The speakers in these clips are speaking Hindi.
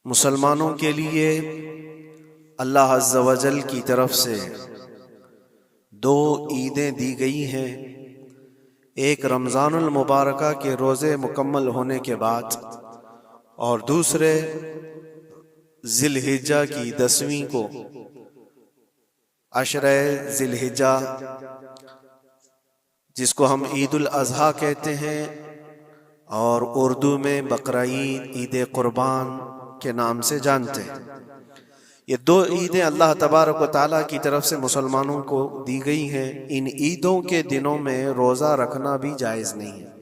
मुसलमानों के लिए अल्लाह अज़्ज़ व जल की तरफ से दो ईदें दी गई हैं। एक रमज़ानुल मुबारका के रोज़े मुकम्मल होने के बाद और दूसरे ज़िलहिज्जा की 10वीं को अशरे ज़िलहिज्जा, जिसको हम ईद उल अज़हा कहते हैं और उर्दू में बकरा ईद, ईद कुर्बान के नाम से जानते हैं। ये दो ईदें अल्लाह तबारक व तआला की तरफ से मुसलमानों को दी गई हैं। इन ईदों के दिनों में रोज़ा रखना भी जायज़ नहीं है,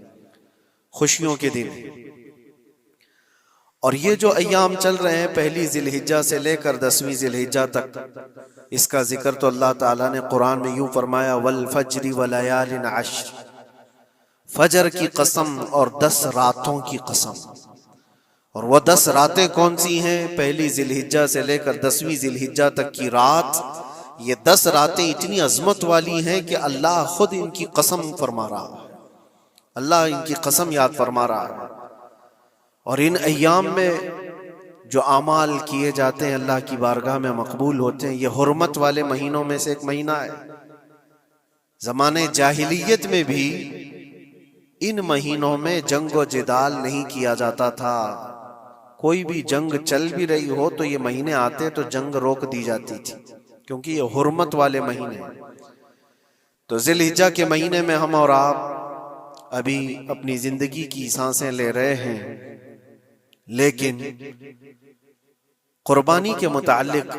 खुशियों के दिन। और ये जो अय्याम चल रहे हैं पहली ज़िलहिज्जा से लेकर 10वीं ज़िलहिज्जा तक, इसका जिक्र तो अल्लाह ताला ने कुरान में यूं फरमाया, वल फज्रि व लयालिन अश्र, फजर की कसम और 10 रातों की कसम। और वो 10 रातें कौन सी हैं? पहली ज़िलहिज्जा से लेकर 10वीं ज़िलहिज्जा तक की रात। ये 10 रातें इतनी अजमत वाली हैं कि अल्लाह खुद इनकी कसम फरमा रहा है, अल्लाह इनकी कसम याद फरमा रहा है। और इन अय्याम में जो आमाल किए जाते हैं अल्लाह की बारगाह में मकबूल होते हैं। ये हुर्मत वाले महीनों में से एक महीना है। ज़माने जाहिलियत में भी इन महीनों में जंग व जिदाल नहीं किया जाता था। कोई भी जंग चल भी रही हो तो ये महीने आते तो जंग रोक दी जाती थी, क्योंकि ये हुर्मत वाले महीने हैं। तो ज़िलहिज्जा के महीने में हम और आप अभी अपनी जिंदगी की सांसें ले रहे हैं, लेकिन कुर्बानी के मुताल्लिक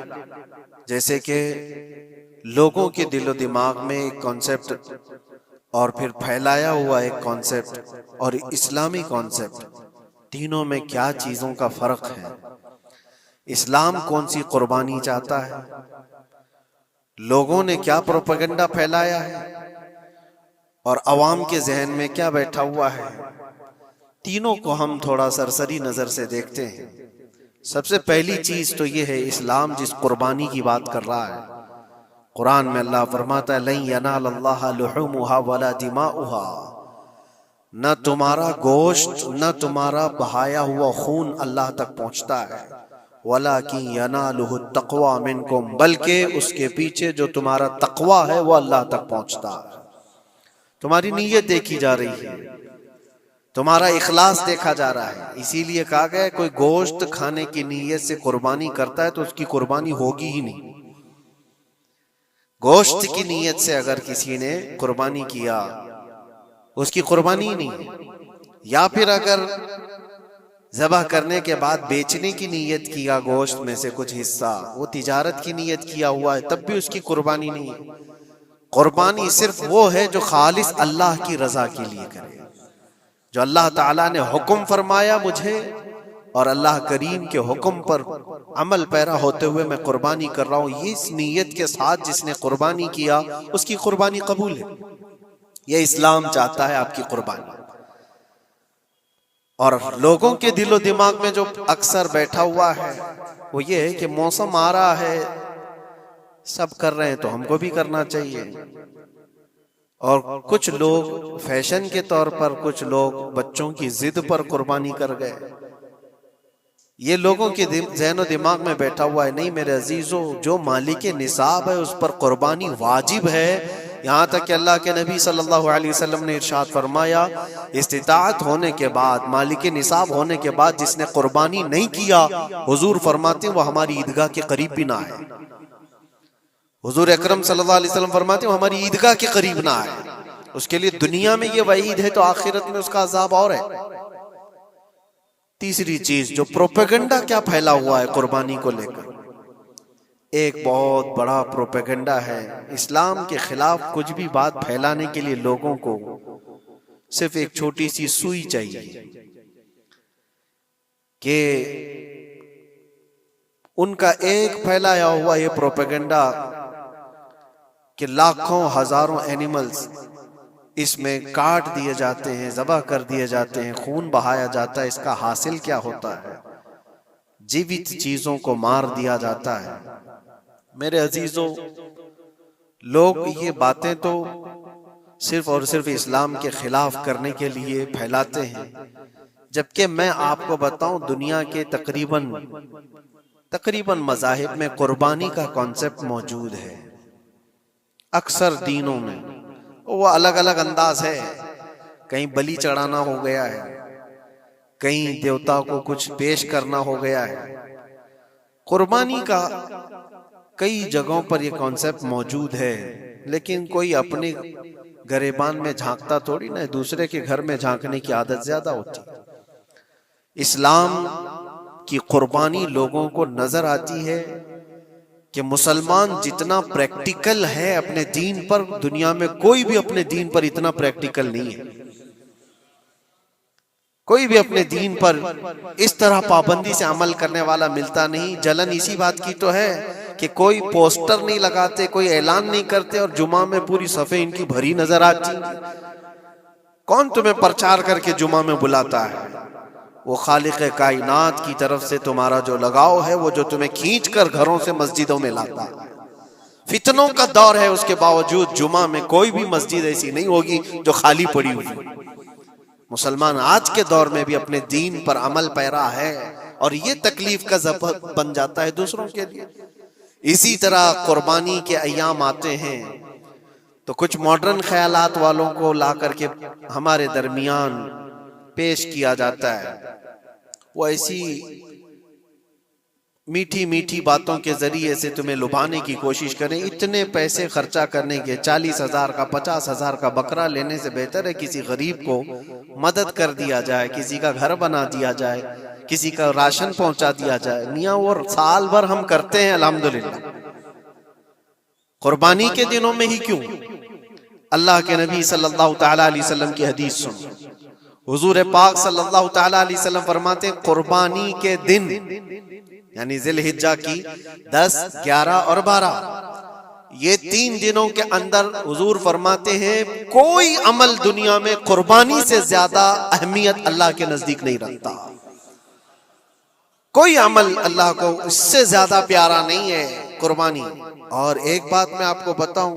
जैसे कि लोगों के दिलो दिमाग में एक कॉन्सेप्ट और फिर फैलाया हुआ एक कॉन्सेप्ट और इस्लामी कॉन्सेप्ट, तीनों में क्या चीजों का फर्क है। इस्लाम कौन सी कुर्बानी चाहता है, लोगों ने क्या प्रोपेगेंडा फैलाया है और अवाम के जहन में क्या बैठा हुआ है, तीनों को हम थोड़ा सरसरी नजर से देखते हैं। सबसे पहली चीज तो ये है, इस्लाम जिस कुर्बानी की बात कर रहा है, कुरान में अल्लाह फरमाता है, लन यनालल्लाह लुहुमुहा वला दिमाउहा, न तुम्हारा गोश्त न तुम्हारा बहाया हुआ खून अल्लाह तक पहुंचता है, वलाकिन यनालुहु तक़वा मिनकुम, बल्कि उसके पीछे जो तुम्हारा तक़वा है वो अल्लाह तक पहुंचता है। तुम्हारी नीयत देखी जा रही है, तुम्हारा इखलास देखा जा रहा है। इसीलिए कहा गया है, कोई गोश्त खाने की नीयत से कुर्बानी करता है तो उसकी कुर्बानी होगी ही नहीं। गोश्त की नीयत से अगर किसी ने कुर्बानी किया, उसकी कुर्बानी नहीं। या फिर अगर ज़बह करने के बाद बेचने की नीयत किया गोश्त में से कुछ हिस्सा, वो तिजारत की नीयत किया हुआ है, तब भी उसकी कुर्बानी नहीं है। कुर्बानी सिर्फ वो है जो खालिस अल्लाह की रजा के लिए करे, जो अल्लाह ताला ने हुक्म फरमाया मुझे और अल्लाह करीम के हुक्म पर अमल पैरा होते हुए मैं कुर्बानी कर रहा हूँ, ये इस नीयत के साथ जिसने कुर्बानी किया उसकी कुर्बानी कबूल है। ये इस्लाम चाहता है आपकी कुर्बानी। और लोगों के दिलो दिमाग में जो अक्सर बैठा हुआ है वो ये है कि मौसम आ रहा है, सब कर रहे हैं तो हमको भी करना चाहिए। और कुछ लोग फैशन के तौर पर, कुछ लोग बच्चों की जिद पर कुर्बानी कर गए। ये लोगों के ज़हन दिमाग में बैठा हुआ है, नहीं मेरे अजीजों, जो मालिक निसाब है उस पर कुर्बानी वाजिब है। यहाँ तक कि अल्लाह के नबी सल्लल्लाहु अलैहि वसल्लम ने इरशाद फरमाया, इस्तिताअत होने के बाद, मालिक निसाब होने के बाद जिसने कुर्बानी नहीं किया, हुजूर फरमाते वो हमारी ईदगाह के करीब भी ना आए। हुजूर अकरम सल्लल्लाहु अलैहि वसल्लम फरमाते वो हमारी ईदगाह के करीब ना आए। उसके लिए दुनिया में ये वईद है तो आखिरत में उसका अजाब और है। तीसरी चीज, जो प्रोपेगेंडा क्या फैला हुआ है कुर्बानी को लेकर, एक बहुत बड़ा प्रोपेगेंडा है। इस्लाम के खिलाफ कुछ भी बात फैलाने के लिए लोगों को सिर्फ एक छोटी सी सुई चाहिए कि उनका एक फैलाया हुआ ये प्रोपेगेंडा कि लाखों हजारों एनिमल्स इसमें काट दिए जाते हैं, ज़बह कर दिए जाते हैं, खून बहाया जाता है, इसका हासिल क्या होता है? जीवित चीजों को मार दिया जाता है। मेरे अजीजों, लोग ये बातें तो सिर्फ और सिर्फ इस्लाम के खिलाफ करने के लिए फैलाते हैं। जबकि मैं आपको बताऊं दुनिया के तकरीबन मज़ाहिब में कुर्बानी का कॉन्सेप्ट मौजूद है। अक्सर दीनों में वो अलग अलग अंदाज है, कहीं बलि चढ़ाना हो गया है, कहीं देवता को कुछ पेश करना हो गया है। कुर्बानी का कई जगहों पर यह कॉन्सेप्ट मौजूद है, लेकिन कोई अपने गरेबान में झांकता थोड़ी ना, दूसरे के घर में झांकने की आदत ज्यादा होती है। इस्लाम की कुर्बानी लोगों को नजर आती है कि मुसलमान जितना प्रैक्टिकल है अपने दीन पर, दुनिया में कोई भी अपने दीन पर इतना प्रैक्टिकल नहीं है। कोई भी अपने दीन पर इस तरह पाबंदी से अमल करने वाला मिलता नहीं। जलन इसी बात की तो है कि कोई पोस्टर नहीं लगाते, कोई ऐलान नहीं करते, और जुमा में पूरी सफे इनकी भरी नजर आती। कौन तुम्हें प्रचार करके जुमा में बुलाता है? वो खालिक कायनात की तरफ से तुम्हारा जो लगाव है, वो जो तुम्हें खींच कर घरों से मस्जिदों में लाता है। फितनों का दौर है, उसके बावजूद जुमा में कोई भी मस्जिद ऐसी नहीं होगी जो खाली पड़ी हुई। मुसलमान आज के दौर में भी अपने दीन पर अमल पैरा है, और ये तकलीफ का सबब बन जाता है दूसरों के लिए। इसी तरह कुर्बानी के अय्याम आते हैं तो कुछ मॉडर्न ख्यालात वालों को ला करके हमारे दरमियान पेश किया जाता है। वो ऐसी मीठी मीठी बातों के जरिए से तुम्हें लुभाने की कोशिश करें। इतने पैसे खर्चा करने के, 40,000 का 50,000 का बकरा लेने से बेहतर है किसी गरीब को मदद कर दिया जाए, किसी का घर बना दिया जाए, किसी का राशन पहुंचा दिया जाए। मियाँ वो साल भर हम करते हैं अल्हम्दुलिल्लाह, कुर्बानी के दिनों में ही क्यों? अल्लाह के नबी सल्लल्लाहु तआला अलैहि वसल्लम की हदीस सुन। हुजूर पाक सल्लल्लाहु तआला अलैहि वसल्लम फरमाते हैं, कुर्बानी के दिन यानी जिलहिज्जा की 10, 11 और 12, ये 3 दिनों के अंदर हुजूर फरमाते हैं कोई अमल दुनिया में कुर्बानी से ज्यादा अहमियत अल्लाह के नजदीक नहीं रखता। कोई अमल अल्लाह को इससे ज्यादा प्यारा नहीं है कुर्बानी। और एक बात मैं आपको बताऊं,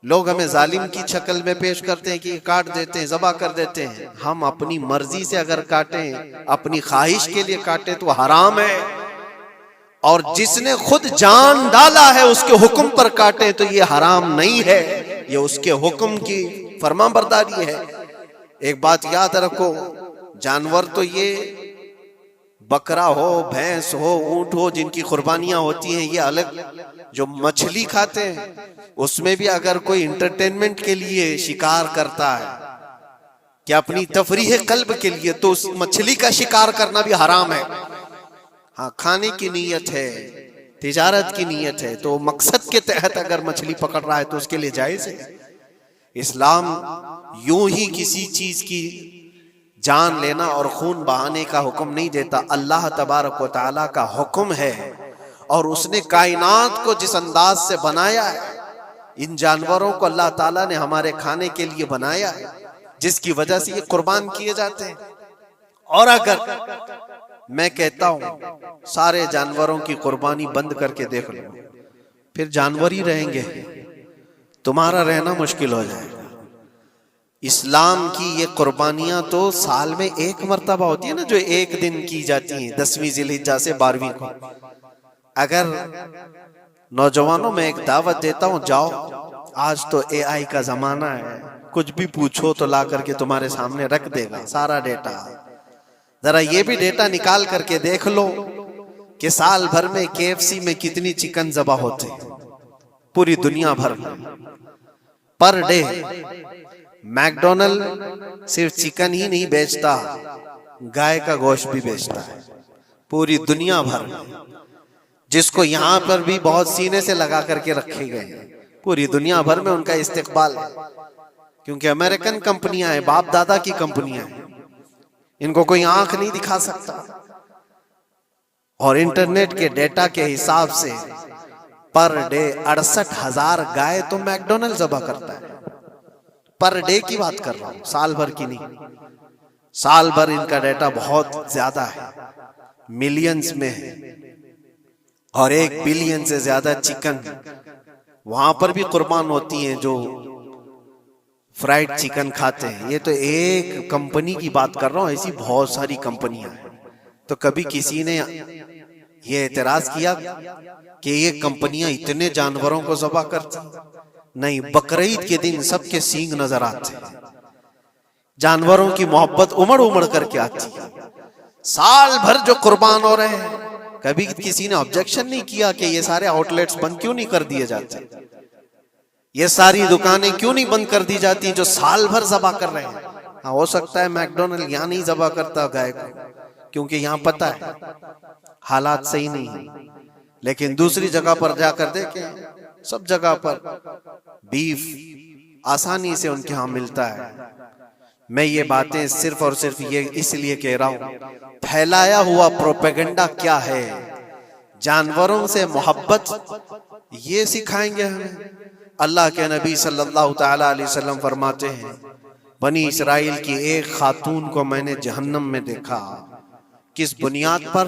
लोग हमें जालिम की शक्ल में पेश करते हैं कि काट देते हैं, ज़बा कर देते हैं। हम अपनी मर्जी से अगर काटें, अपनी ख्वाहिश के लिए काटें तो हराम है, और जिसने खुद जान डाला है उसके हुक्म पर काटे तो ये हराम नहीं है, ये उसके हुक्म की फरमाबरदारी है। एक बात याद रखो, जानवर तो ये बकरा हो, भैंस हो, ऊंट हो, जिनकी कुर्बानियां होती हैं ये अलग। जो मछली खाते हैं उसमें भी अगर कोई इंटरटेनमेंट के लिए शिकार करता है कि अपनी तफरीह कल्ब के लिए, तो उस मछली का शिकार करना भी हराम है। हाँ, खाने की नीयत है, तिजारत की नीयत है, तो मकसद के तहत अगर मछली पकड़ रहा है तो उसके लिए जायज है। इस्लाम यूं ही किसी चीज की जान लेना और खून बहाने का हुक्म नहीं देता। अल्लाह तबारक व तआला का हुक्म है, और उसने कायनात को जिस अंदाज से बनाया है, इन जानवरों को अल्लाह ताला ने हमारे खाने के लिए बनाया है, जिसकी वजह से ये कुर्बान किए जाते हैं। और अगर मैं कहता हूं सारे जानवरों की कुर्बानी बंद करके देख लो, फिर जानवर ही रहेंगे, तुम्हारा रहना मुश्किल हो जाएगा। इस्लाम की ये कुर्बानियां तो साल में एक मर्तबा होती है ना, जो एक दिन की जाती हैं, 10वीं जिलहिज्जा से 12वीं को। अगर नौजवानों में एक दावत देता हूं, जाओ, आज तो AI का जमाना है, कुछ भी पूछो तो ला करके तुम्हारे सामने रख देगा सारा डेटा। जरा ये भी डेटा निकाल करके देख लो कि साल भर में KFC में कितनी चिकन ज़बा होते हैं पूरी दुनिया भर में पर डे। मैकडोनल्ड सिर्फ चिकन ही नहीं बेचता, गाय का गोश्त भी बेचता है पूरी दुनिया भर में, जिसको यहाँ पर भी बहुत सीने से लगा करके रखे गए हैं। पूरी दुनिया भर में उनका इस्तेकबाल है, क्योंकि अमेरिकन कंपनियां हैं, बाप दादा की कंपनियां हैं, इनको कोई आंख नहीं दिखा सकता। और इंटरनेट के डेटा के हिसाब से पर डे 68,000 गाय तो मैकडोनल्ड ज़बा करता है। पर डे की बात कर रहा हूं, साल भर की नहीं। साल भर इनका डेटा बहुत ज्यादा है, मिलियंस में है, और 1 बिलियन से ज्यादा चिकन वहां पर भी कुर्बान होती हैं, जो फ्राइड चिकन खाते हैं। ये तो एक कंपनी की बात कर रहा हूं, ऐसी बहुत सारी कंपनियां हैं। तो कभी किसी ने ये एतराज किया कि ये कंपनियां इतने जानवरों को ज़बह करती? नहीं, बकरीद के दिन सबके सींग नजर आते हैं, जानवरों की मोहब्बत उमड़ उमड़ करके आती है। साल भर जो कुर्बान हो रहे हैं, कभी किसी ने ऑब्जेक्शन नहीं किया कि ये सारे आउटलेट्स बंद क्यों नहीं कर दिए जाते, ये सारी दुकानें क्यों नहीं बंद कर दी जाती जो साल भर ज़बह कर रहे हैं। हाँ, हो सकता है मैकडोनल्ड यहाँ नहीं ज़बह करता गाय को, क्योंकि यहाँ पता है हालात सही नहीं है, लेकिन दूसरी जगह पर जाकर देखें, सब जगह पर बीफ आसानी से उनके यहाँ मिलता है। मैं ये बातें सिर्फ और सिर्फ ये इसलिए कह रहा हूं, फैलाया हुआ प्रोपेगेंडा क्या है, जानवरों से मोहब्बत ये सिखाएंगे हमें। अल्लाह के नबी सल्लल्लाहु तआला अलैहि वसल्लम फरमाते हैं, बनी इसराइल की एक खातून को मैंने जहन्नम में देखा। किस बुनियाद पर?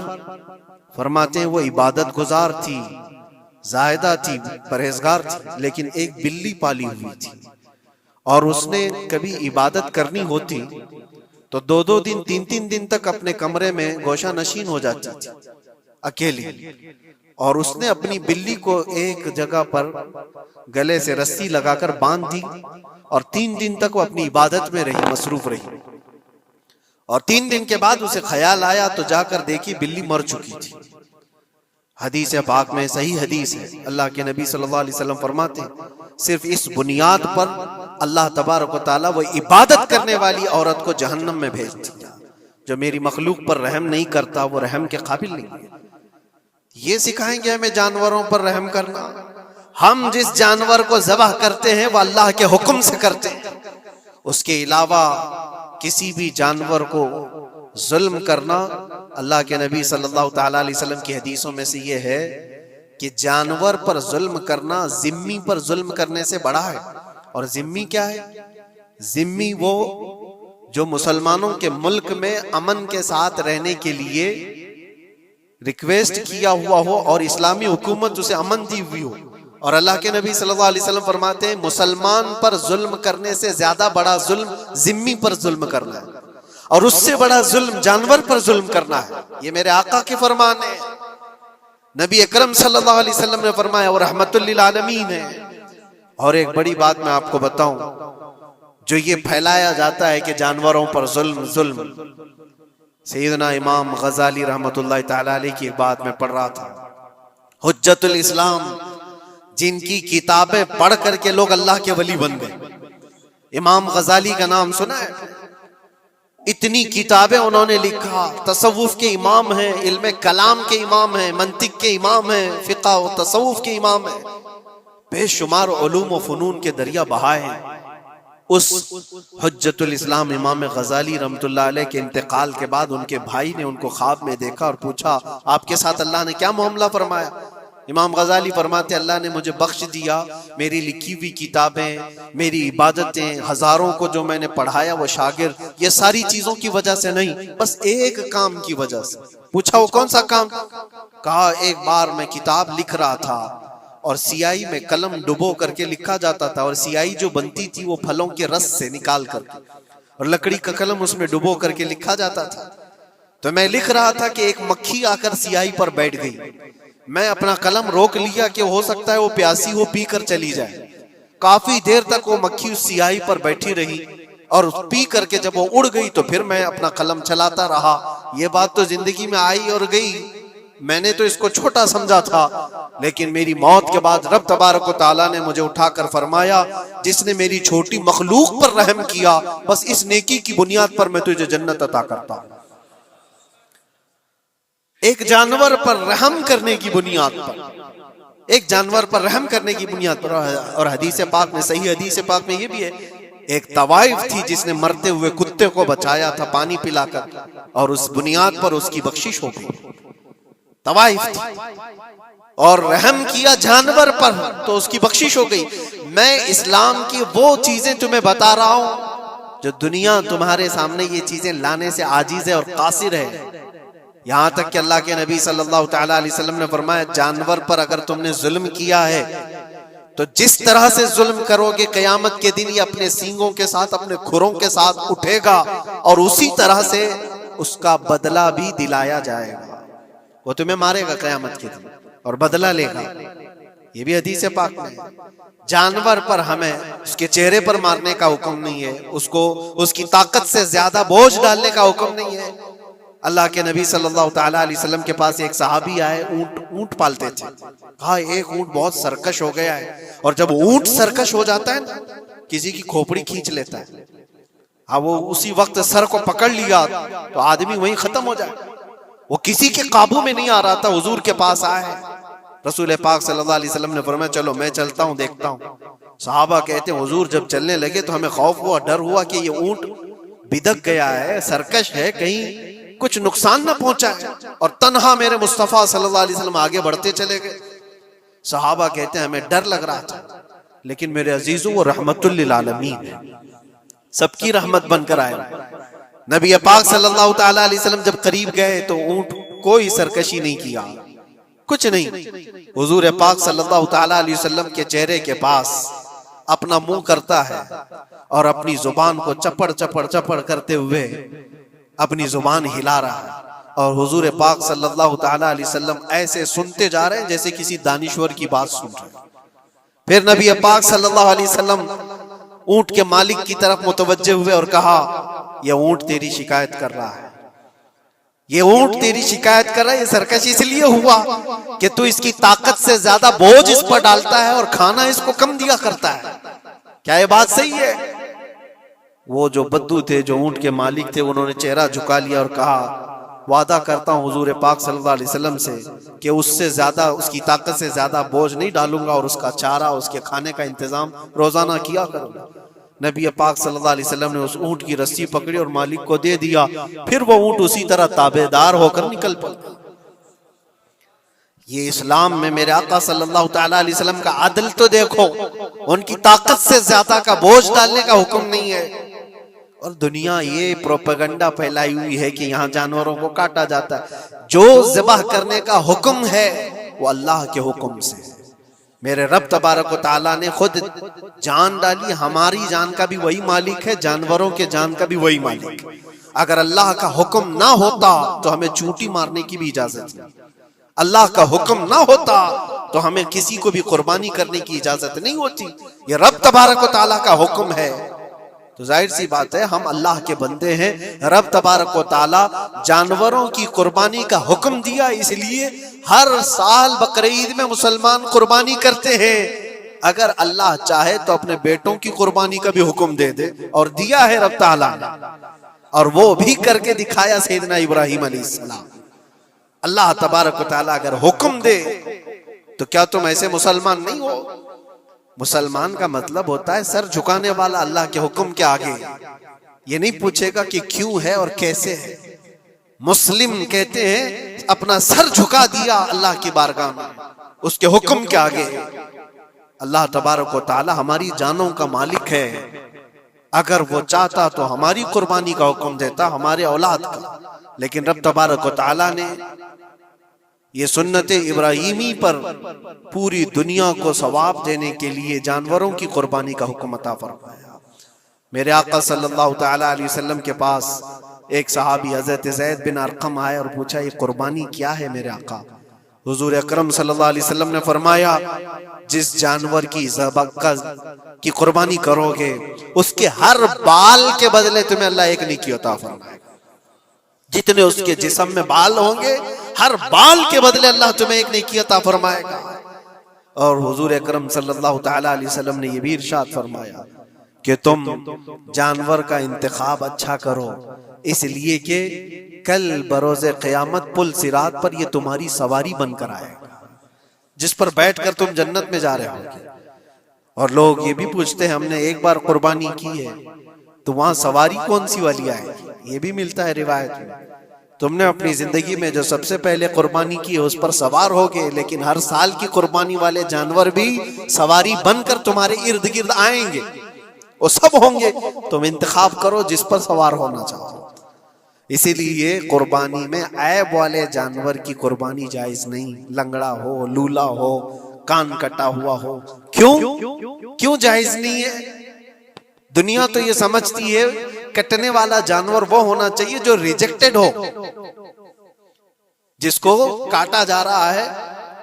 फरमाते हैं वो इबादत गुजार थी, जाहिदा थी, परहेजगार थी, लेकिन एक बिल्ली पाली हुई थी और उसने कभी इबादत करनी होती तो 2-2 दिन 3-3 दिन तक अपने कमरे में गोशा नशीन हो जाती थी अकेली, और उसने अपनी बिल्ली को एक जगह पर गले से रस्सी लगाकर बांध दी और 3 दिन तक वो अपनी इबादत में रही, मसरूफ रही। और 3 दिन के बाद उसे ख्याल आया तो जाकर देखी बिल्ली मर चुकी थी। हदीस पाक में, सही हदीस है, अल्लाह के नबी सल्लल्लाहु अलैहि वसल्लम फरमाते हैं, सिर्फ इस बुनियाद पर अल्लाह तबारक व तआला वो इबादत करने वाली औरत को जहन्नम में भेज दिया। जो मेरी मखलूक पर रहम नहीं करता वो रहम के काबिल नहीं है। ये सिखाएंगे हमें जानवरों पर रहम करना। हम जिस जानवर को ज़बह करते हैं वो अल्लाह के हुक्म से करते हैं, उसके अलावा किसी भी जानवर को जुल्म करना, अल्लाह के नबी सल्लल्लाहु तआला अलैहि वसल्लम की हदीसों में से ये है कि जानवर पर जुल्म करना जिम्मी पर जुल्म करने से बड़ा है। और जिम्मी क्या है? जिम्मी वो जो मुसलमानों के मुल्क में अमन के साथ रहने के लिए रिक्वेस्ट किया हुआ हो और इस्लामी हुकूमत उसे अमन दी हुई हो। और अल्लाह के नबी सल्लल्लाहु अलैहि वसल्लम फरमाते हैं, मुसलमान पर जुल्म करने से ज्यादा बड़ा जुल्म जिम्मी पर जुल्म करना है, और उससे बड़ा जुल्म जानवर पर जुल्म करना है। ये मेरे आका के फरमान है। नबी अकरम सल्लल्लाहु अलैहि वसल्लम ने फरमाया वो रहमतुल लिल आलमीन है। और एक बड़ी बात मैं आपको बताऊं, जो ये फैलाया जाता है कि जानवरों पर जुल्म जुल्म, सैयदना इमाम गजाली रहमतुल्लाह तआला अलैह की एक बात मैं पढ़ रहा था, हुज्जतुल इस्लाम, जिनकी किताबें पढ़ करके लोग अल्लाह के वली बन गए। इमाम गजाली का नाम सुना है? इतनी किताबें उन्होंने लिखा, तसव्वुफ के इमाम हैं, इल्म कलाम के इमाम हैं, मंतिक के इमाम हैं, फिक़ह व तसव्वुफ के इमाम हैं, बेशुमार उलूम व फनून के दरिया बहाए हैं। उस हुज्जतुल इस्लाम इमाम गजाली रहमतुल्लाह अलैह के इंतकाल के बाद उनके भाई ने उनको ख्वाब में देखा और पूछा, आपके साथ अल्लाह ने क्या मामला फरमाया? इमाम गजाली फरमाते, अल्लाह ने मुझे बख्श दिया, मेरी लिखी हुई किताबें, मेरी इबादतें, हजारों को जो मैंने पढ़ाया वो शागिर्द, ये सारी चीजों की वजह से नहीं, बस एक काम की वजह से। पूछा वो कौन सा काम? कहा एक बार मैं किताब लिख रहा था और सियाही में कलम डुबो करके लिखा जाता था, और सियाही जो बनती थी वो फलों के रस से निकाल करके, और लकड़ी का कलम उसमें डुबो करके लिखा जाता था। तो मैं लिख रहा था कि एक मक्खी आकर सियाही पर बैठ गई। मैं अपना कलम रोक लिया कि हो सकता है वो प्यासी हो, पी कर चली जाए। काफी देर तक वो मक्खी उस सियाही पर बैठी रही, और पी करके जब वो उड़ गई तो फिर मैं अपना कलम चलाता रहा। ये बात तो जिंदगी में आई और गई, मैंने तो इसको छोटा समझा था, लेकिन मेरी मौत के बाद रब तबारक व तआला ने मुझे उठाकर फरमाया, जिसने मेरी छोटी मखलूक पर रहम किया, बस इस नेकी की बुनियाद पर मैं तुझे जन्नत अता करता हूं। एक जानवर पर रहम करने की बुनियाद पर, एक जानवर पर रहम करने की बुनियाद पर। और हदीस पाक में, सही हदीस पाक में ये भी है, एक तवाइफ थी जिसने मरते हुए कुत्ते को बचाया था पानी पिलाकर, और उस बुनियाद पर उसकी बख्शिश हो गई। तवाइफ थी और रहम किया जानवर पर तो उसकी बख्शिश हो गई। मैं इस्लाम की वो चीजें तुम्हें बता रहा हूं जो दुनिया तुम्हारे सामने ये चीजें लाने से आजीज है और कासिर है। यहां तक कि अल्लाह के नबी सल्लल्लाहु तआला अलैहि वसल्लम ने फरमाया, जानवर पर अगर तुमने जुल्म किया है तो जिस तरह से जुल्म करोगे क़यामत के दिन ये अपने सींगों के साथ, अपने खुरों के साथ उठेगा और उसी तरह से उसका बदला भी दिलाया जाएगा। वो तुम्हें मारेगा क़यामत के दिन और बदला लेगा। ये भी हदीस पाक में। जानवर पर हमें उसके चेहरे पर मारने का हुक्म नहीं है, उसको उसकी ताकत से ज्यादा बोझ डालने का हुक्म नहीं है। अल्लाह के नबी सल्लल्लाहु ताला अलैहि वसल्लम के पास एक सहाबी आए, ऊंट पालते थे। कहा एक ऊंट बहुत सरकश हो गया है, और जब ऊंट सरकश हो जाता है ना, किसी की खोपड़ी खींच लेता है। हाँ, वो उसी वक्त सर को पकड़ लिया तो आदमी वहीं खत्म हो जाए। वो किसी के काबू में नहीं आ रहा था, हुजूर के पास आए। रसूल पाक सल्लल्लाहु अलैहि वसल्लम ने फरमाया चलो मैं चलता हूँ, देखता हूँ। सहाबा कहते हैं हुजूर जब चलने लगे तो हमें खौफ हुआ, डर हुआ कि ये ऊंट बिदक गया है, सरकश है, कहीं कुछ नुकसान ना पहुंचा है। और तन्हा मेरे मुस्तफा सल्लल्लाहु अलैहि वसल्लम आगे बढ़ते चले गए। सहाबा कहते हैं हमें डर लग रहा था, लेकिन मेरे अजीजों वो रहमतुल लिल आलमीन है, सबकी रहमत बनकर आए। नबी पाक सल्लल्लाहु ताला अलैहि वसल्लम जब करीब गए तो ऊंट कोई सरकशी नहीं किया, कुछ नहीं। हुजूर पाक सल्लल्लाहु ताला अलैहि वसल्लम के चेहरे के पास अपना मुंह करता है और अपनी जुबान को चपड़ चपड़ चपड़ करते हुए अपनी जुबान हिला रहा है। और हुजूर पाक सल्लल्लाहु ताला अलैहि वसल्लम ऐसे सुनते जा रहे हैं जैसे किसी दानिश्वर की बात सुन रहे हैं। फिर नबी पाक सल्लल्लाहु अलैहि वसल्लम ऊंट के मालिक की तरफ मुतवज्जे हुए और कहा यह ऊंट तेरी शिकायत कर रहा है, ये ऊंट तेरी शिकायत कर रहा है। ये सरकश इसलिए हुआ कि तू इसकी ताकत से ज्यादा बोझ इस पर डालता है और खाना इसको कम दिया करता है। क्या ये बात सही है? वो जो बद्दू थे, जो ऊंट के मालिक थे, उन्होंने चेहरा झुका लिया और कहा वादा करता हूं हुजूर पाक सल्लल्लाहु अलैहि वसल्लम से कि उससे ज्यादा, उसकी ताकत से ज्यादा बोझ नहीं डालूंगा और उसका चारा, उसके खाने का इंतजाम रोजाना किया करूंगा। नबी पाक सल्लल्लाहु अलैहि वसल्लम ने उस ऊंट की रस्सी पकड़ी और मालिक को दे दिया। फिर वो ऊंट उसी तरह ताबेदार होकर निकल पड़ा। ये इस्लाम में मेरे आका सल्लल्लाहु ताला अलैहि वसल्लम का अदल तो देखो, उनकी ताकत से ज्यादा का बोझ डालने का हुक्म नहीं है। और दुनिया ये प्रोपेगेंडा फैलाई हुई है कि यहाँ जानवरों को काटा जाता है। जो ज़िबाह करने का हुक्म है वो अल्लाह के हुक्म से। मेरे रब तबारक व तआला ने खुद जान डाली, हमारी जान का भी वही मालिक है, जानवरों के जान का भी वही मालिक है। अगर अल्लाह का हुक्म ना होता तो हमें चूंटी मारने की भी इजाजत नहीं, अल्लाह का हुक्म ना होता तो हमें किसी को भी कुर्बानी करने की इजाजत नहीं होती। ये रब तबारक व तआला का हुक्म है। तो जाहिर सी बात है हम अल्लाह के बंदे हैं। रब तबारक व तआला जानवरों की कुर्बानी का हुक्म दिया, इसलिए हर साल बकरीद में मुसलमान कुर्बानी करते हैं। अगर अल्लाह चाहे तो अपने बेटों की कुर्बानी का भी हुक्म दे दे, और दिया है रब तआला ने, और वो भी करके दिखाया सैयदना इब्राहीम अलैहिस्सलाम। अल्लाह तबारक व तआला अगर हुक्म दे तो क्या तुम ऐसे मुसलमान नहीं हो? मुसलमान का मतलब होता है सर झुकाने वाला अल्लाह के हुक्म के आगे। ये नहीं पूछेगा कि क्यों है और कैसे है। मुस्लिम कहते हैं अपना सर झुका दिया अल्लाह की बारगाह में, उसके हुक्म के आगे। अल्लाह तबारक व तआला हमारी जानों का मालिक है। अगर वो चाहता तो हमारी कुर्बानी का हुक्म देता, हमारे औलाद का। लेकिन रब तबारक व तआला ने ये सुन्नत इब्राहीमी पर पूरी दुनिया को सवाब देने के लिए जानवरों की कुर्बानी का हुक्म अता फरमाया। मेरे आका सल्लल्लाहु ताला अलैहि वसल्लम के पास एक सहाबी हजरत ज़ैद बिन अरकम आए और पूछा ये कुर्बानी क्या है मेरे आका? हुजूर अकरम सल्लल्लाहु अलैहि वसल्लम ने फरमाया जिस जानवर की की कुर्बानी करोगे उसके हर बाल के बदले तुम्हें अल्लाह एक नेकी अता फरमाएगा। जितने उसके जिस्म में बाल होंगे हर बाल के बदले अल्लाह तुम्हें एक नेकी अता फरमाएगा। और हुजूर अकरम सल्लल्लाहु ताला अलैहि वसल्लम ने ये भी इरशाद फरमाया कि तुम जानवर का इंतखाब अच्छा करो, इसलिए कि कल बरोज़े क़यामत पुल सिरात पर ये तुम्हारी सवारी बनकर आएगा, जिस पर बैठकर तुम जन्नत में जा रहे होगे। और लोग ये भी पूछते हैं हमने एक बार कुर्बानी की है तो वहां सवारी कौन सी वाली आएगी? ये भी मिलता है रिवायत में। तुमने अपनी जिंदगी में जो सबसे पहले कुर्बानी की है उस पर सवार होगे, लेकिन हर साल की कुर्बानी वाले जानवर भी सवारी बनकर तुम्हारे इर्द गिर्द आएंगे, वो सब होंगे। तुम इंतखाब करो जिस पर सवार होना चाहो। इसीलिए कुर्बानी में ऐब वाले जानवर की कुर्बानी जायज नहीं। लंगड़ा हो, लूला हो, कान कटा हुआ हो। क्यों जायज नहीं है? दुनिया तो ये समझती है कटने वाला जानवर वो होना चाहिए जो रिजेक्टेड हो, जिसको काटा जा रहा है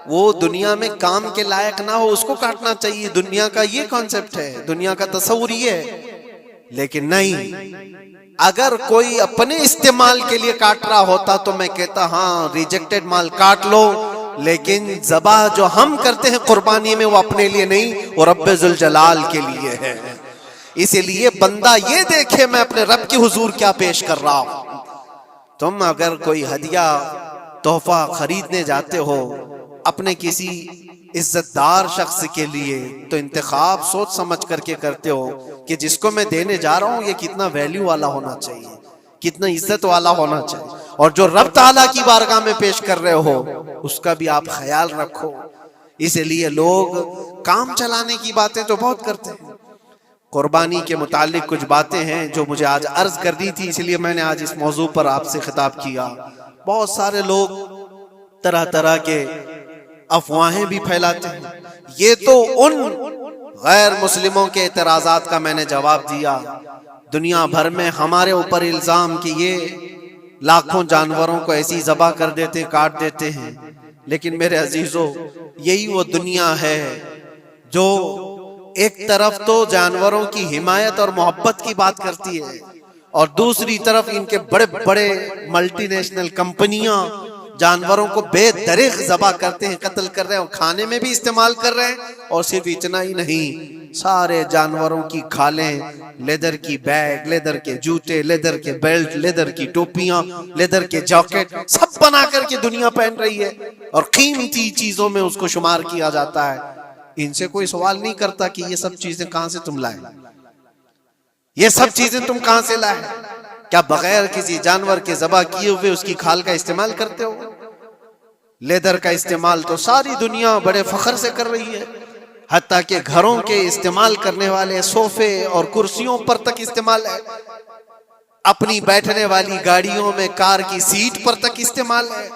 वो दुनिया में काम के लायक ना हो, उसको काटना चाहिए। दुनिया का ये कॉन्सेप्ट है, दुनिया का तस्वुर ये है। लेकिन नहीं, अगर कोई अपने इस्तेमाल के लिए काट रहा होता तो मैं कहता हाँ रिजेक्टेड माल काट लो, लेकिन ज़बाह जो हम करते हैं कुर्बानी में वो अपने लिए नहीं, वो रब्बे जुल जलाल के लिए है। इसीलिए बंदा ये देखे मैं अपने रब की हुजूर क्या पेश कर रहा हूं। तुम अगर कोई हदिया तोहफा खरीदने जाते हो अपने किसी इज्जतदार शख्स के लिए, तो इंतखाब सोच समझ करके करते हो कि जिसको मैं देने जा रहा हूं ये कितना वैल्यू वाला होना चाहिए, कितना इज्जत वाला होना चाहिए, और जो रब ताला की बारगाह में पेश कर रहे हो उसका भी आप ख्याल रखो। इसलिए लोग काम चलाने की बातें तो बहुत करते हैं। कुर्बानी के मुतालिक कुछ बातें हैं जो मुझे आज अर्ज करनी थी, इसलिए मैंने आज इस मौजू पर आपसे खिताब किया। बहुत सारे लोग तरह तरह के अफवाहें भी फैलाते हैं। ये तो उन गैर मुस्लिमों के एतराजात का मैंने जवाब दिया। दुनिया भर में हमारे ऊपर इल्जाम कि ये लाखों जानवरों को ऐसी ज़बह कर देते, काट देते हैं। लेकिन मेरे अजीजों, यही वो दुनिया है जो एक तरफ तो जानवरों की हिमायत और मोहब्बत की बात करती है, और दूसरी तरफ इनके बड़े बड़े मल्टीनेशनल कंपनियां जानवरों को बेदरीग ज़बह करते हैं, कत्ल कर रहे हैं, और खाने में भी इस्तेमाल कर रहे हैं। और सिर्फ इतना ही नहीं, सारे जानवरों की खालें, लेदर की बैग, लेदर के जूते, लेदर के बेल्ट, लेदर की टोपियां, लेदर के जैकेट सब बना करके दुनिया पहन रही है, और कीमती चीजों में उसको शुमार किया जाता है। इनसे कोई सवाल नहीं करता कि ये सब चीजें कहां से तुम लाए, ये सब चीजें तुम कहां से लाए? क्या बगैर किसी जानवर के ज़बह किए हुए उसकी खाल का इस्तेमाल करते हो? लेदर का इस्तेमाल तो सारी दुनिया बड़े फख्र से कर रही है, हत्ता कि घरों के इस्तेमाल करने वाले सोफे और कुर्सियों पर तक इस्तेमाल है, अपनी बैठने वाली गाड़ियों में कार की सीट पर तक इस्तेमाल है।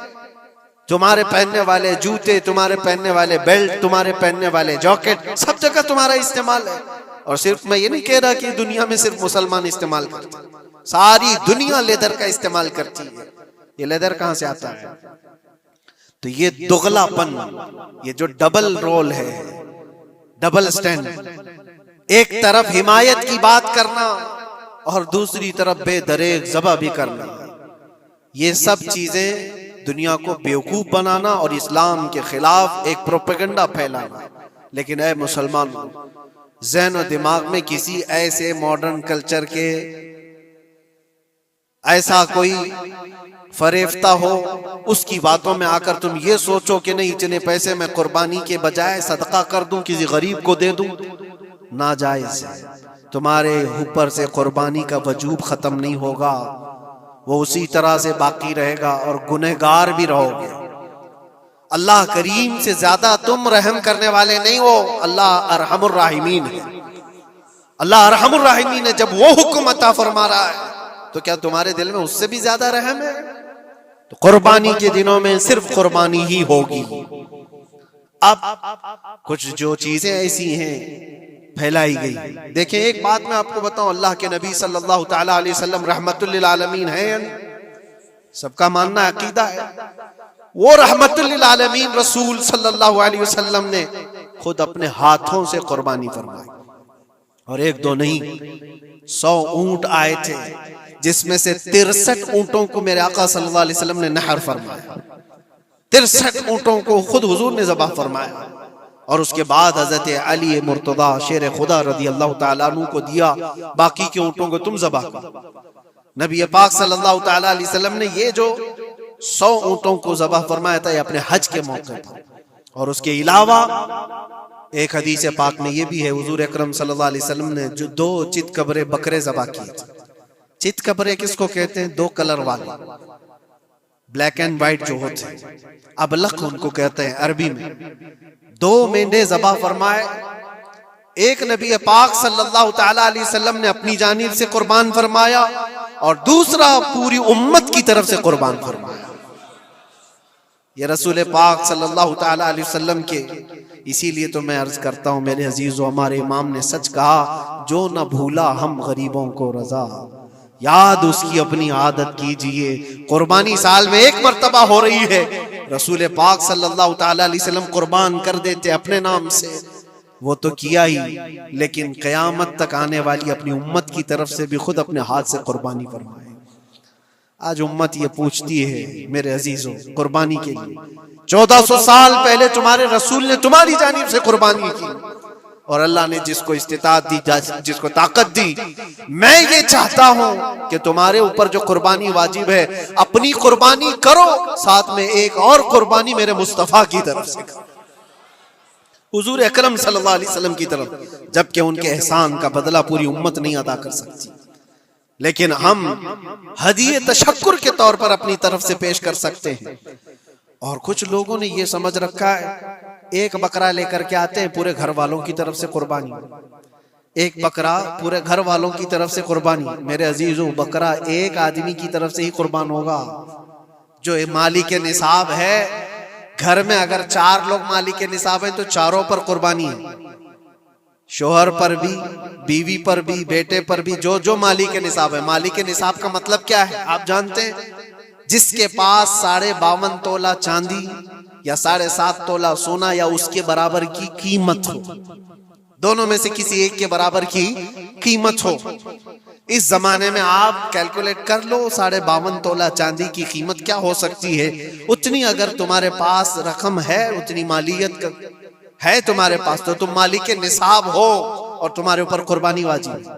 तुम्हारे पहनने वाले जूते, तुम्हारे पहनने वाले बेल्ट, तुम्हारे पहनने वाले जैकेट, सब जगह तुम्हारा इस्तेमाल है। और सिर्फ मैं ये नहीं कह रहा कि दुनिया में सिर्फ मुसलमान इस्तेमाल करते, सारी दुनिया लेदर का इस्तेमाल करती है। ये लेदर कहां से आता है? तो ये दुगलापन, ये जो डबल रोल है, डबल स्टैंड, एक तरफ हिमायत की बात करना और दूसरी तरफ बेदरेग ज़बह भी करना, ये सब चीजें दुनिया को बेवकूफ बनाना और इस्लाम के खिलाफ एक प्रोपेगेंडा फैलाना। लेकिन ऐ मुसलमान, ज़हन और दिमाग में किसी ऐसे मॉडर्न कल्चर के ऐसा कोई फरेफ्ता हो, उसकी बातों में आकर तुम ये सोचो कि नहीं इतने पैसे मैं कुर्बानी के बजाय सदका कर दूं, किसी गरीब को दे दूं, नाजायज है। तुम्हारे ऊपर से कुर्बानी का वजूब खत्म नहीं होगा, वो उसी तरह से बाकी रहेगा और गुनहगार भी रहोगे। अल्लाह करीम से ज्यादा तुम रहम करने वाले नहीं हो, अल्लाह अरहमुर राहिमीन है। अल्लाह अरहमुर राहिमीन है। जब वो हुक्म अता फरमा रहा है तो क्या तुम्हारे दिल में उससे भी ज्यादा रहम है? तो कुर्बानी के दिनों में सिर्फ कुर्बानी ही होगी। अब कुछ जो चीजें ऐसी हैं फैलाई गई, देखें एक बात मैं आपको बताऊं, अल्लाह के नबी सल्लल्लाहु ताला अलैहि वसल्लम रहमतुल लिल आलमीन है, सबका मानना अकीदा है। वो रहमतुल लिल आलमीन रसूल सल्लल्लाहु अलैहि वसल्लम ने खुद अपने हाथों से कुर्बानी फरमाई, और एक दो नहीं 100 ऊंट आए थे, जिसमें से 63 ऊंटों को मेरे आका सल्लल्लाहु अलैहि वसल्लम ने नहर फरमाया। 63 ऊंटों को खुद हुजूर ने ज़बह फरमाया, और उसके बाद हजरत अली मुर्तदा शेर खुदा रदी अल्लाह ताला अन्हु को दिया, बाकी के ऊंटों को तुम ज़बह करो। नबी पाक सल्लल्लाहु ताला अलैहि वसल्लम ने ये जो 100 ऊंटों को ज़बह फरमाया था, ये अपने हज के मौके पर। और उसके अलावा एक हदीस पाक में ये भी है, हुजूर अकरम सल्लल्लाहु अलैहि वसल्लम ने जो 2 चितकबरे बकरे ज़बह किए थे। चितकबरे किसको कहते हैं? 2 कलर वाले, ब्लैक एंड व्हाइट जो होते हैं, अबलख उनको कहते हैं अरबी में। 2 मेंढे ज़बह फरमाए, एक नबी पाक सल्लल्लाहु ताला अलैहि वसल्लम ने अपनी जानिब से कुर्बान फरमाया, और दूसरा पूरी उम्मत की तरफ से कुर्बान फरमाया। ये रसूल पाक सल्लल्लाहु ताला अलैहि वसल्लम के, इसीलिए तो मैं अर्ज करता हूँ मेरे अजीजों, हमारे इमाम ने सच कहा, जो न भूला हम गरीबों को रजा, याद उसकी अपनी आदत कीजिए। कुर्बानी साल में एक मर्तबा हो रही है, रसूल पाक सल्लल्लाहु ताला अलैहि वसल्लम कुर्बान कर देते अपने नाम से, वो तो किया ही, लेकिन कयामत तक आने वाली अपनी उम्मत की तरफ से भी खुद अपने हाथ से कुर्बानी फरमाए। आज उम्मत ये पूछती है मेरे अजीजों, कुर्बानी के लिए 1400 साल पहले तुम्हारे रसूल ने तुम्हारी जानिब से कुर्बानी की, और अल्लाह ने जिसको इस्तिताअत दी, जिसको ताकत दी, मैं ये चाहता हूं कि तुम्हारे ऊपर जो कुर्बानी वाजिब है, अपनी कुर्बानी करो, साथ में एक और कुर्बानी मेरे मुस्तफा की तरफ से करो, हुजूर अकरम सल्लल्लाहु अलैहि वसल्लम की तरफ। जबकि उनके एहसान का बदला पूरी उम्मत नहीं अदा कर सकती, लेकिन हम हदीये तशक्कुर के तौर पर अपनी तरफ से पेश कर सकते हैं। और कुछ लोगों ने ये समझ रखा है, एक बकरा लेकर के आते हैं, पूरे घर वालों की तरफ से कुर्बानी, एक बकरा पूरे घर वालों की तरफ से कुर्बानी। मेरे अजीजों, बकरा एक आदमी की तरफ से ही कुर्बान होगा जो माली के निसाब है। घर में अगर 4 लोग माली के निसाब है तो चारों पर कुर्बानी है, शोहर पर भी, बीवी पर भी, बेटे पर भी, जो जो माली के निसाब है। माली के निसाब का मतलब क्या है आप जानते हैं? जिसके पास 52.5 तोला चांदी या 7.5 तोला सोना या उसके बराबर की कीमत हो, दोनों में से किसी एक के बराबर की कीमत हो। इस जमाने में आप कैलकुलेट कर लो 52.5 तोला चांदी की कीमत क्या हो सकती है। उतनी अगर तुम्हारे पास रकम है, उतनी मालियत है तुम्हारे पास, तो तुम मालिक के निसाब हो और तुम्हारे ऊपर कुर्बानी वाजिब है।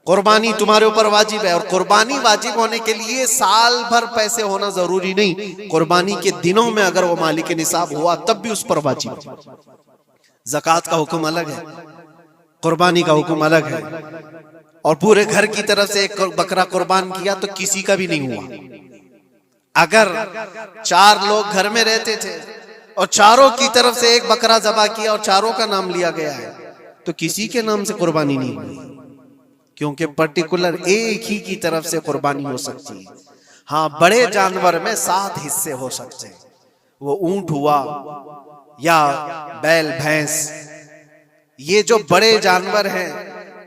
कुर्बानी तुम्हारे ऊपर वाजिब है, और कुर्बानी वाजिब होने के लिए साल भर पैसे होना जरूरी नहीं, कुर्बानी के दिनों में अगर वो मालिक के निसाब हुआ तब भी उस पर वाजिब है। ज़कात का हुक्म अलग है, कुर्बानी का हुक्म अलग है। और पूरे घर की तरफ से एक बकरा कुर्बान किया तो किसी का भी नहीं हुआ। अगर 4 लोग घर में रहते थे और चारों की तरफ से एक बकरा ज़बा किया और चारों का नाम लिया गया है, तो किसी के नाम से कुर्बानी नहीं हुई, क्योंकि पर्टिकुलर एक ही की तरफ से कुर्बानी हो सकती है। हाँ, बड़े जानवर में 7 हिस्से हो सकते हैं, वो ऊंट हुआ या बैल भैंस, ये जो बड़े जानवर हैं,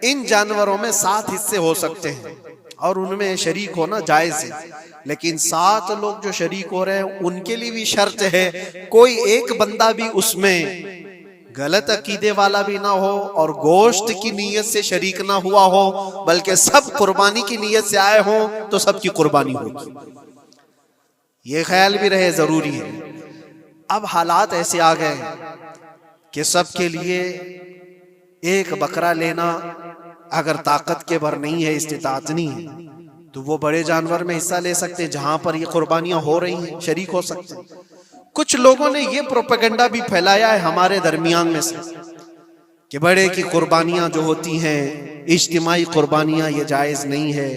इन जानवरों में 7 हिस्से हो सकते हैं और उनमें शरीक होना जायज है। लेकिन 7 लोग जो शरीक हो रहे हैं उनके लिए भी शर्त है, कोई एक बंदा भी उसमें गलत अकीदे वाला भी ना हो और गोश्त की नीयत से शरीक ना हुआ हो, बल्कि सब कुर्बानी की नीयत से आए हों तो सबकी कुर्बानी होगी। ये ख्याल भी रहे, जरूरी है। अब हालात ऐसे आ गए कि सबके लिए एक बकरा लेना अगर ताकत के भर नहीं है, इस्तिताअत नहीं है, तो वो बड़े जानवर में हिस्सा ले सकते हैं जहां पर ये कुर्बानियां हो रही हैं, शरीक हो सकते हैं। कुछ लोगों ने ये प्रोपेगेंडा भी फैलाया है हमारे दरमियान में से कि बड़े की कुर्बानियां जो होती हैं, इज्तिमाई कुर्बानियां, ये जायज नहीं है,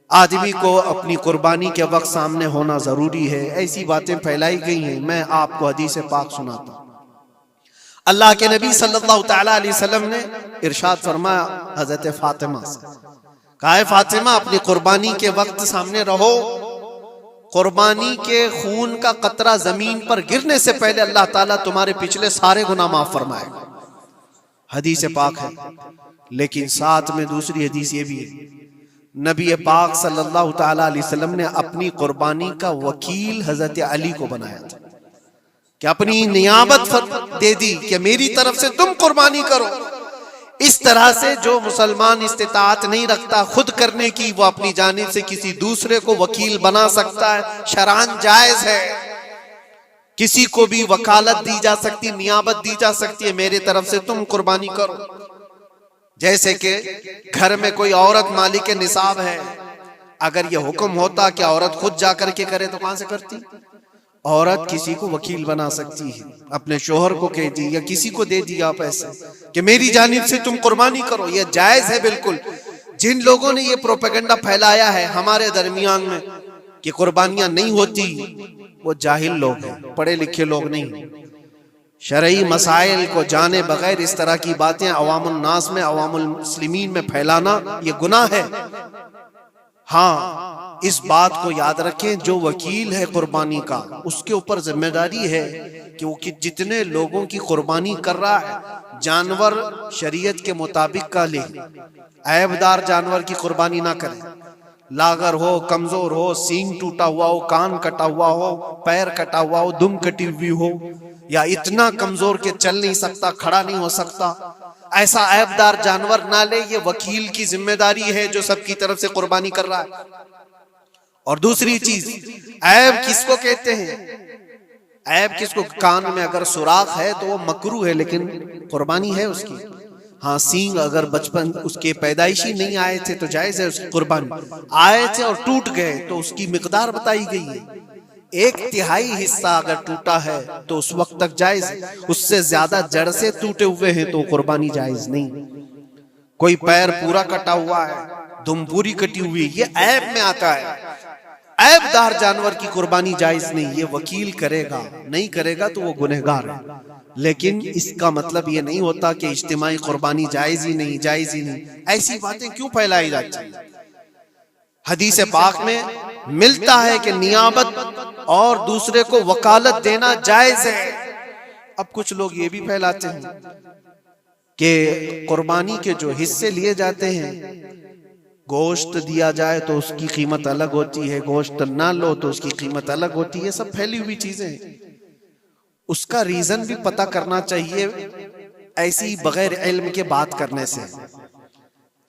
आदमी को अपनी कुर्बानी के वक्त सामने होना जरूरी है। ऐसी बातें फैलाई गई हैं। मैं आपको हदीस पाक सुनाता हूं। अल्लाह के नबी सल्लल्लाहु ताला अलैहि वसल्लम ने इरशाद फरमाया हजरत फातिमा से, कहा है फातिमा, अपनी कुर्बानी के वक्त सामने रहो, कुर्बानी के खून का कतरा जमीन पर गिरने से पहले अल्लाह ताला तुम्हारे पिछले सारे गुनाह माफ फरमाएगा। हदीस पाक है। लेकिन साथ में दूसरी हदीस ये भी है, नबी पाक सल्लल्लाहु ताला अलैहि वसल्लम ने अपनी कुर्बानी का वकील हजरत अली को बनाया था, कि अपनी नियाबत दे दी कि मेरी तरफ से तुम कुर्बानी करो। इस तरह से जो मुसलमान इस्तिताअत नहीं रखता खुद करने की, वो अपनी जानिब से किसी दूसरे को वकील बना सकता है, शरअन जायज है। किसी को भी वकालत दी जा सकती, नियाबत दी जा सकती है, मेरे तरफ से तुम कुर्बानी करो। जैसे कि घर में कोई औरत मालिक के निसाब है, अगर ये हुक्म होता कि औरत खुद जाकर के करे तो कहां से करती? औरत किसी को वकील बना सकती है, अपने शोहर को कह दी या किसी को दे दिया पैसे कि मेरी जानिब से तुम कुर्बानी करो, यह जायज है बिल्कुल। जिन लोगों ने ये प्रोपेगेंडा फैलाया है हमारे दरमियान में कि कुर्बानियां नहीं होती, वो जाहिल लोग हैं, पढ़े लिखे लोग नहीं। शरई मसाइल को जाने बगैर इस तरह की बातें अवामुल नास में, अवामुल मुस्लिमीन में फैलाना ये गुनाह है। हाँ, इस बात को याद रखें, जो वकील है कुर्बानी का, उसके ऊपर जिम्मेदारी है कि वो जितने लोगों की कुर्बानी कर रहा है, जानवर शरीयत के मुताबिक का ले, ऐबदार जानवर की कुर्बानी ना करे। लागर हो, कमजोर हो, सींग टूटा हुआ हो, कान कटा हुआ हो, पैर कटा हुआ हो, दुम कटी हुई हो, या इतना कमजोर के चल नहीं सकता, खड़ा नहीं हो सकता, ऐसा ऐबदार जानवर ना ले। ये वकील की जिम्मेदारी है जो सबकी तरफ से कुर्बानी कर रहा है। और दूसरी चीज, ऐब किसको कहते हैं? ऐब किसको? कान में अगर सुराख है तो वो मकरू है, लेकिन कुर्बानी है उसकी। हाँ, सींग अगर बचपन उसके पैदाइशी नहीं आए थे तो जायज है उसकी कुर्बानी। आए थे और टूट गए तो उसकी मिकदार बताई गई है। 1/3 हिस्सा अगर टूटा है तो उस वक्त तक जायज है। उससे ज्यादा जड़ से टूटे हुए हैं तो कुर्बानी जायज नहीं। कोई पैर पूरा कटा हुआ है, दुम पूरी कटी हुई, ये ऐब में आता है। ऐबदार जानवर की कुर्बानी जायज नहीं, ये वकील करेगा, नहीं करेगा तो वो गुनहगार है। लेकिन इसका मतलब ये नहीं होता कि इज्तिमाई कुर्बानी जायज ही नहीं, जायज ही नहीं। ऐसी बातें क्यों फैलाई जाती हैं? हदीस पाक में मिलता है कि नियाबत और दूसरे को वकालत देना जायज है। अब कुछ लोग ये भी फैलाते हैं कि कुर्बानी के जो हिस्से लिए जाते हैं, गोश्त दिया जाए तो उसकी कीमत अलग होती है, गोश्त ना लो तो उसकी कीमत अलग होती है। सब फैली हुई चीजें हैं। उसका रीजन भी पता करना चाहिए। ऐसी बगैर इल्म के बात करने से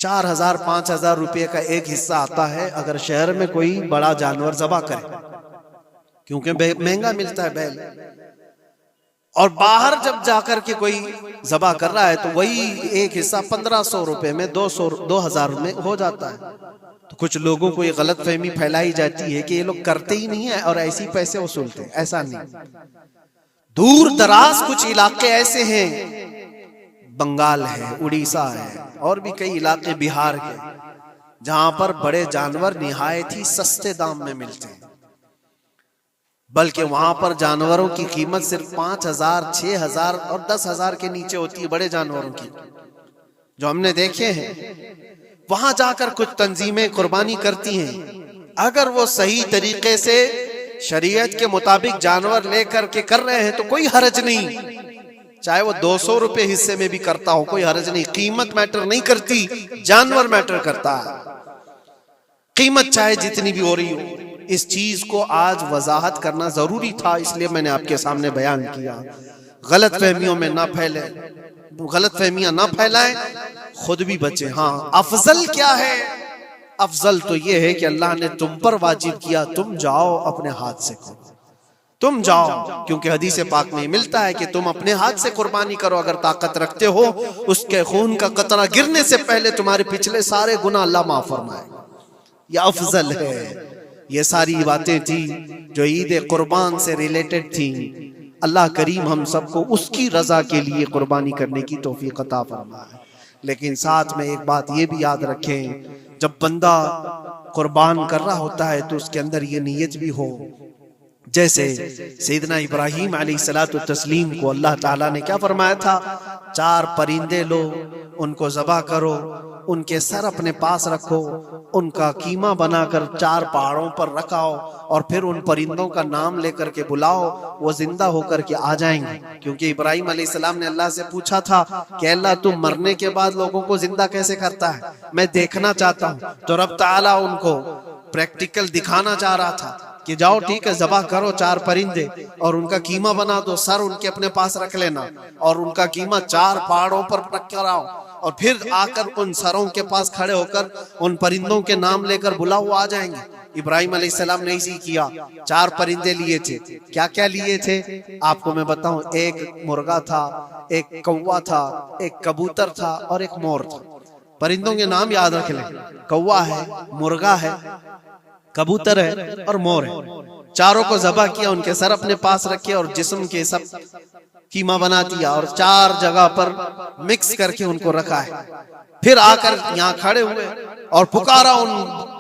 4,000-5,000 रुपए का एक हिस्सा आता है अगर शहर में कोई बड़ा जानवर ज़बह करे, क्योंकि महंगा मिलता है बैल। और बाहर जब जाकर के कोई ज़बह कर रहा है तो वही एक हिस्सा 1,500 रुपए में 2,000 में हो जाता है। तो कुछ लोगों को ये गलत फहमी फैलाई जाती है कि ये लोग करते ही नहीं है और ऐसे ही पैसे वसूलते हैं। ऐसा नहीं। दूर दराज कुछ इलाके ऐसे हैं, बंगाल है, उड़ीसा है, और भी कई इलाके बिहार के, जहां पर बड़े जानवर निहायत ही सस्ते दाम में मिलते हैं। बल्कि वहां पर जानवरों की कीमत सिर्फ 5,000, 6,000 और 10,000 के नीचे होती है, बड़े जानवरों की, जो हमने देखे हैं। वहां जाकर कुछ तंजीमें कुर्बानी करती हैं। अगर वो सही तरीके से शरीयत के मुताबिक जानवर लेकर के कर रहे हैं तो कोई हर्ज नहीं। चाहे वो 200 रुपए हिस्से में भी करता हो, कोई हर्ज नहीं। कीमत मैटर नहीं करती, जानवर मैटर करता है। कीमत चाहे जितनी भी हो रही हो। इस चीज को आज वजाहत करना जरूरी था, इसलिए मैंने आपके सामने बयान किया। गलत फहमियों में ना फैले, गलत फहमियां ना फैलाएं, खुद भी बचे। हाँ, अफजल क्या है? अफजल तो ये है कि अल्लाह ने तुम पर वाजिब किया, तुम जाओ अपने हाथ से करो, तुम जाओ। क्योंकि हदीस पाक में मिलता है कि तुम अपने हाथ से कुर्बानी करो अगर ताकत रखते हो। उसके खून का कतरा गिरने से पहले तुम्हारे पिछले सारे गुनाह अल्लाह माफ फरमाएगा। यह अफजल है। ये सारी बातें थी जो ईद कुर्बान से रिलेटेड थी। अल्लाह करीम हम सबको उसकी रजा के लिए कुर्बानी करने की तौफीक अता फरमाए। लेकिन साथ में एक बात ये भी याद रखें, जब बंदा कुर्बान कर रहा होता है तो उसके अंदर ये नीयत भी हो, जैसे सैयदना इब्राहीम अलैहिस्सलातु तस्लीम को अल्लाह ताला ने क्या फरमाया था? 4 परिंदे लो, उनको ज़बह करो, उनके सर अपने पास रखो, उनका कीमा बनाकर 4 पहाड़ों पर रखाओ और फिर उन परिंदों का नाम लेकर के बुलाओ, वो जिंदा होकर के आ जाएंगे। क्योंकि इब्राहीम अलैहिस्सलाम ने अल्लाह से पूछा था कि अल्लाह तुम मरने के बाद लोगों को जिंदा कैसे करता है, मैं देखना चाहता हूँ। तो रब ताला उनको प्रैक्टिकल दिखाना चाह रहा था कि जाओ ठीक है, ज़बह करो 4 परिंदे और उनका कीमा बना दो, सर उनके अपने पास रख लेना और उनका कीमा 4 पहाड़ों पर रख कर आओ और फिर आकर उन सरों के पास खड़े होकर उन परिंदों के नाम लेकर बुलाओ, आ जाएंगे। इब्राहीम अलैहिस्सलाम ने इसी किया। 4 परिंदे लिए थे। क्या क्या लिए थे आपको मैं बताऊं। एक मुर्गा था, एक कौवा था, एक कबूतर था और एक मोर था। परिंदों के नाम याद रख लें। कौवा है, मुर्गा है, कबूतर है और मोर है। चारों को ज़बह किया, उनके सर अपने पास रखे और जिस्म के सब कीमा बना दिया और 4 जगह पर मिक्स करके उनको रखा है। फिर आकर यहाँ खड़े हुए और पुकारा उन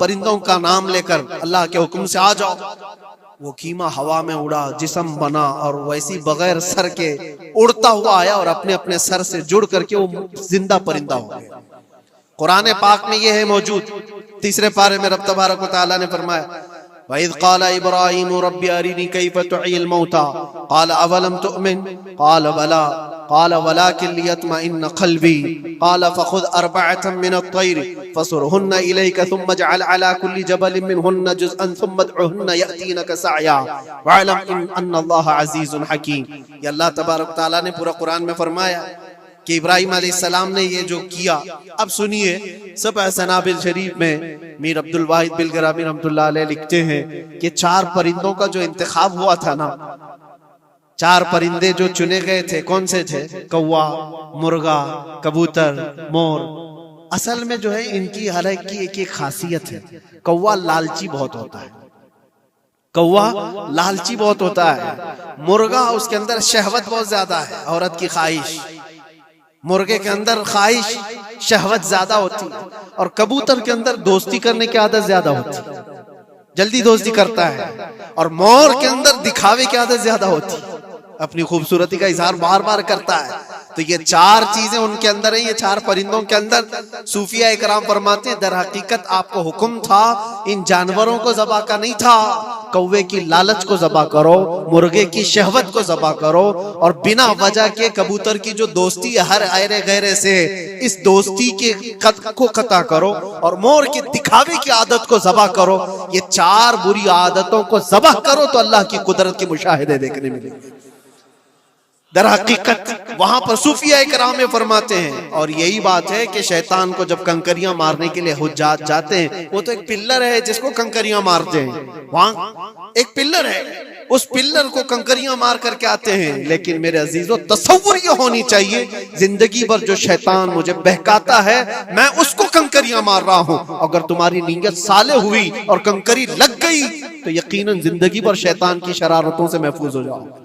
परिंदों का नाम लेकर, अल्लाह के हुक्म से आ जाओ। वो कीमा हवा में उड़ा, जिस्म बना और वैसी बगैर सर के उड़ता हुआ आया और अपने अपने सर से जुड़ करके वो जिंदा परिंदा हो गया। कुरान पाक में ये है मौजूद। तीसरे पारे में रब तबारक व तआला ने फरमाया वइज़ क़ाल इब्राहीम रब्बी अरिनी कैफ़ तुह्यिल मौता क़ाल अवलम तुअमिन क़ाल बला क़ाल वलाकिन लियत्मइन्न क़ल्बी क़ाल फ़ख़ुज़ अर्बअतम मिनत-तैर फ़सुरहुन्न इलैका थुम्मा इजअल अला कुल्लि जबलिन मिनहुन्न जुज़अन थुम्मा उदउहुन्न यअतीनका सअया वअलम अन्नल्लाह अज़ीज़ुन हकीम। ये अल्लाह तबारक व तआला ने पूरा कुरान में फरमाया कि इब्राहिम अलैहिस्सलाम ने ये जो किया। अब सुनिए, सब सनाबिल शरीफ में मीर अब्दुल वाहिद बिलग्रामी रहमतुल्लाह अलैह लिखते हैं कि 4 परिंदों का जो इंतखाब हुआ था ना, 4 परिंदे जो चुने गए थे, कौन से थे? कौवा, मुर्गा, कबूतर, मोर। असल में जो है इनकी हर एक की एक खासियत है। कौवा लालची बहुत होता है, कौवा लालची बहुत होता है। मुर्गा उसके अंदर शहवत बहुत ज्यादा है, औरत की ख्वाहिश, मुर्गे के अंदर ख्वाहिश शहवत ज्यादा होती है। और कबूतर के अंदर दोस्ती करने की आदत ज्यादा होती है, जल्दी दोस्ती करता है। और मोर के अंदर दिखावे की आदत ज्यादा होती है, अपनी खूबसूरती का इजहार बार बार करता है। तो ये 4 चीजें उनके अंदर है, ये 4 परिंदों के अंदर। सूफिया इकराम फरमाते हैं दर हकीकत आपको हुक्म था इन जानवरों को ज़बा का नहीं था, कौवे की लालच को ज़बा करो, मुर्गे की शहवत को ज़बा करो, और बिना वजह के कबूतर की जो दोस्ती है हर आयरे गैरे से, इस दोस्ती के को कता करो, और मोर के दिखावे की आदत को ज़बा करो। ये 4 बुरी आदतों को ज़बा करो तो अल्लाह की कुदरत के मुशाहिदे देखने मिलेंगे। दर हकीकत वहां पर सूफिया इकराम में फरमाते हैं, और यही बात है कि शैतान को जब कंकरियां मारने के लिए हुज्जात जाते हैं, वो तो एक पिल्लर है जिसको कंकरियां मारते हैं, वहां एक पिल्लर है, उस पिल्लर को कंकरियां मार करके आते हैं। लेकिन मेरे अजीजों, तसव्वुर ये होनी चाहिए जिंदगी भर जो शैतान मुझे बहकाता है मैं उसको कंकरियां मार रहा हूं। अगर तुम्हारी नीयत साले हुई और कंकरी लग गई तो यकीनन जिंदगी भर शैतान की शरारतों से महफूज हो जाओ।